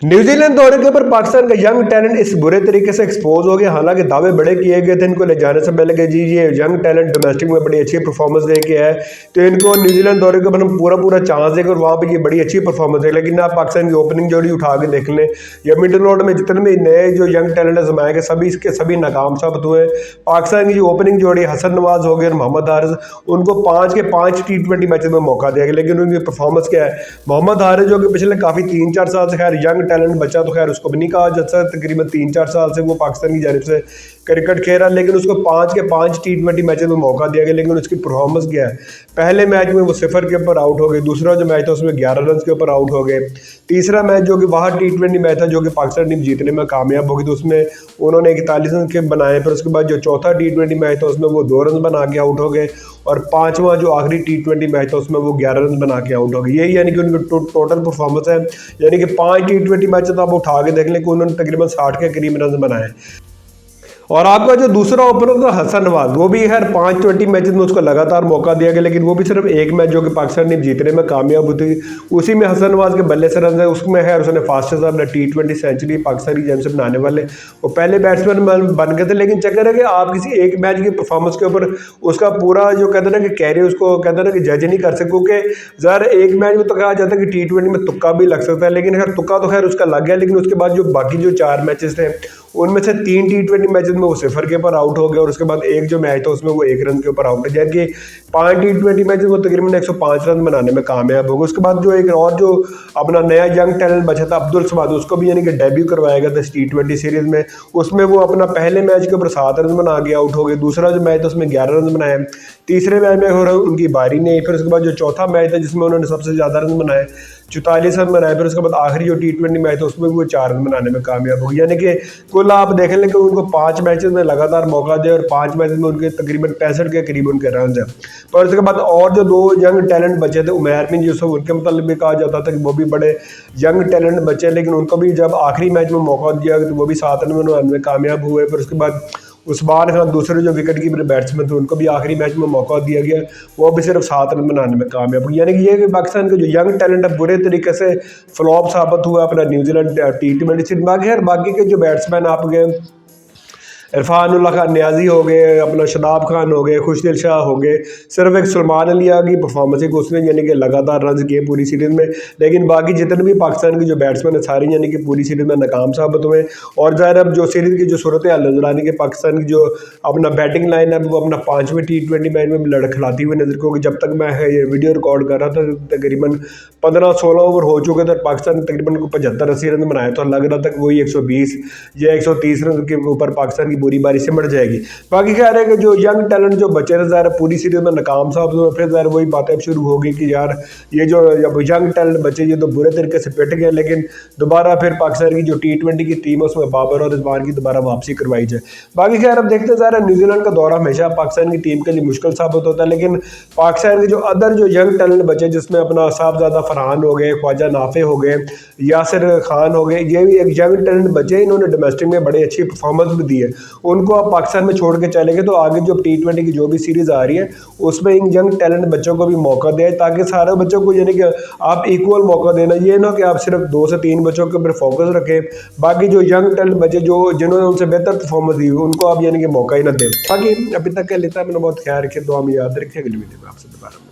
New Zealand दौरे के ऊपर पाकिस्तान का यंग टैलेंट इस बुरे तरीके से एक्सपोज हो गया। हालांकि दावे बड़े किए गए थे इनको ले जाने से पहले कि जी ये यंग टैलेंट डोमेस्टिक में बड़ी अच्छी परफॉर्मेंस दे के है, तो इनको न्यूजीलैंड दौरे के ऊपर हम पूरा चांस देंगे और वहाँ पे ये बड़ी अच्छी परफॉर्मेंस है। लेकिन आप पाकिस्तान की ओपनिंग जोड़ी उठा के देख लें या मिडल ऑर्डर में जितने भी नए जो यंग टैलेंट आजमाए गए सभी इसके सभी नाकाम साबित हुए। पाकिस्तान की जो ओपनिंग जोड़ी हसन नवाज हो गए और मोहम्मद हारिस, उनको 5 के 5 T20 मैचेस में मौका दिया गया, लेकिन उनकी परफॉर्मेंस क्या है। मोहम्मद हारिस जो कि पिछले काफ़ी 3-4 साल से खैर यंग टैलेंट बच्चा तो खैर उसको भी नहीं कहा जा सकता, तकरीबन 3-4 साल से वो पाकिस्तान की जानिब से क्रिकेट खेल रहा है, लेकिन उसको 5 के 5 T20 मैचेस में मौका दिया गया। लेकिन उसकी परफॉर्मेंस क्या है, पहले मैच में वो 0 के ऊपर आउट हो गए, दूसरा जो मैच था उसमें 11 रन के ऊपर आउट हो गए, तीसरा मैच जो कि वहाँ T20 मैच था जो कि पाकिस्तान टीम जीतने में कामयाब होगी तो उसमें उन्होंने 41 रन के बनाए। फिर उसके बाद जो चौथा T20 मैच था उसमें वो 2 रन बना के आउट हो गए और पांचवा जो आखिरी T20 मैच था उसमें वो 11 रन बना के आउट हो गए। यही यानी कि उनकी टोटल परफॉर्मेंस है, यानी कि 5 T20 मैच तो आप उठा के देख लें कि उन्होंने तकरीबन 60 के करीब रन बनाए। और आपका जो दूसरा ओपनर था हसन नवाज, वो भी खैर 5 20 मैचेस में उसको लगातार मौका दिया गया, लेकिन वो भी सिर्फ एक मैच जो कि पाकिस्तान टीम जीतने में कामयाब हुई, उसी में हसन नवाज के बल्ले से रन है, उसमें खैर उसने फास्टेस्ट अपना T20 सेंचुरी पाकिस्तानी गेम से बनाने वाले वो पहले बैट्समैन बन गए थे। लेकिन चक्कर है कि आप किसी एक मैच की परफॉर्मेंस के ऊपर उसका पूरा जो कहते हैं ना कि कैरियर उसको कहते हैं ना कि जज नहीं कर सकते, क्योंकि ज़रा एक मैच में तो कहा जाता है कि T20 में तुक्का भी लग सकता है, लेकिन खैर तुक्का तो खैर उसका लग गया। लेकिन उसके बाद जो बाकी जो 4 मैचेस थे उनमें से 3 T20 मैचेस में वो 0 के ऊपर आउट हो गया और उसके बाद एक जो मैच था उसमें वो 1 रन के ऊपर आउट है, जबकि 5 T20 मैचेस वो तकरीबन 105 रन बनाने में कामयाब हो गए। उसके बाद जो एक और जो अपना नया यंग टैलेंट बचा था अब्दुल समाद, उसको भी यानी कि डेब्यू करवाया गया था T20 सीरीज में, उसमें वो अपना पहले मैच के ऊपर 7 रन बना के आउट हो गए, दूसरा जो मैच था उसमें 11 रन बनाए, तीसरे मैच में हो रहा उनकी बारी नहीं। फिर उसके बाद जो चौथा मैच था जिसमें उन्होंने सबसे ज़्यादा रन बनाए 44 रन बनाए, फिर उसके बाद आखिरी जो T20 मैच था उसमें वो 4 रन बनाने में कामयाब हो गए। यानी कि कुल आप देख लें कि उनको 5 मैचेस में लगातार मौका दिया और 5 मैचेस में उनके तकरीबन 65 के करीब उनके रन है। पर उसके बाद और जो 2 यंग टैलेंट बचे थे उमैर बिन यूसुफ, उनके मतलब भी कहा जाता था कि वो भी बड़े यंग टैलेंट बचे, लेकिन उनको भी जब आखिरी मैच में मौका दिया तो वो भी 7 रन बनाने में कामयाब हुए। फिर उसके बाद उस्मान खान दूसरे जो विकेट कीपर बैट्समैन थे उनको भी आखिरी मैच में मौका दिया गया, वो भी सिर्फ 7 रन बनाने में कामयाब हुए। यानी कि ये कि पाकिस्तान का जो यंग टैलेंट है बुरे तरीके से फ्लॉप साबित हुआ अपना न्यूजीलैंड T20 से। बाकी के जो बैट्समैन आप गए इरफानुल्लाह खान न्याजी हो गए, अपना शदाब खान हो गए, खुशदिल शाह हो गए, सिर्फ एक सलमान अली की परफॉर्मेंस है कि उसने यानी कि लगातार रन किए पूरी सीरीज़ में, लेकिन बाकी जितने भी पाकिस्तान के जो बैट्समैन है सारे यानी कि पूरी सीरीज़ में नाकाम साबित हुए। और ज़ाहिर अब जो सीरीज़ की जो सूरत हाल नजर आने की पाकिस्तान की जो अपना बैटिंग लाइन है वो अपना 5वें T20 मैच में लड़खड़ाती हुई नजर, क्योंकि जब तक मैं ये वीडियो रिकॉर्ड कर रहा था तकरीबन 15-16 ओवर हो चुके थे, पाकिस्तान ने तकरीबन 75-80 रन बनाए, तो लग रहा था कि वही 120 या 130 रन के ऊपर पाकिस्तान बुरी बारी से मर जाएगी। बाकी कह रहे हैं कि जो यंग टैलेंट जो बचे थे ज़ाहिर पूरी सीरीज में नाकाम साहब हुए, फिर ज़ाहिर वही बातें अब शुरू हो गई कि यार ये जो यंग टैलेंट बचे ये तो बुरे तरीके से पिट गए, लेकिन दोबारा फिर पाकिस्तान की जो T20 की टीम है उसमें बाबर और रिजवान की दोबारा वापसी करवाई जाए। बाकी खैर अब देखते हैं, ज़ाहिर न्यूजीलैंड का दौरा हमेशा पाकिस्तान की टीम के लिए मुश्किल साबित होता है, लेकिन पाकिस्तान के जो अदर जो यंग टैलेंट बचे जिसमें अपना साहबजादा फरहान हो गए, ख्वाजा नाफे हो गए, यासिर खान हो गए, ये भी एक यंग टैलेंट बचे, इन्होंने डोमेस्टिक में बड़ी अच्छी परफॉर्मेंस भी दी है। उनको आप पाकिस्तान में छोड़ के चले गए तो आगे जो T20 की जो भी सीरीज आ रही है उसमें इन यंग टैलेंट बच्चों को भी मौका दें, ताकि सारे बच्चों को यानी कि आप इक्वल मौका देना, ये ना कि आप सिर्फ 2 से 3 बच्चों के ऊपर फोकस रखें, बाकी जो यंग टैलेंट बच्चे जो जिन्होंने उनसे बेहतर परफॉर्मेंस दी उनको आप यानी कि मौका ही ना दें। बाकी अभी तक के लेता है मैंने बहुत ख्याल रखे, दुआ में याद रखें, अगली वीडियो में आपसे दोबारा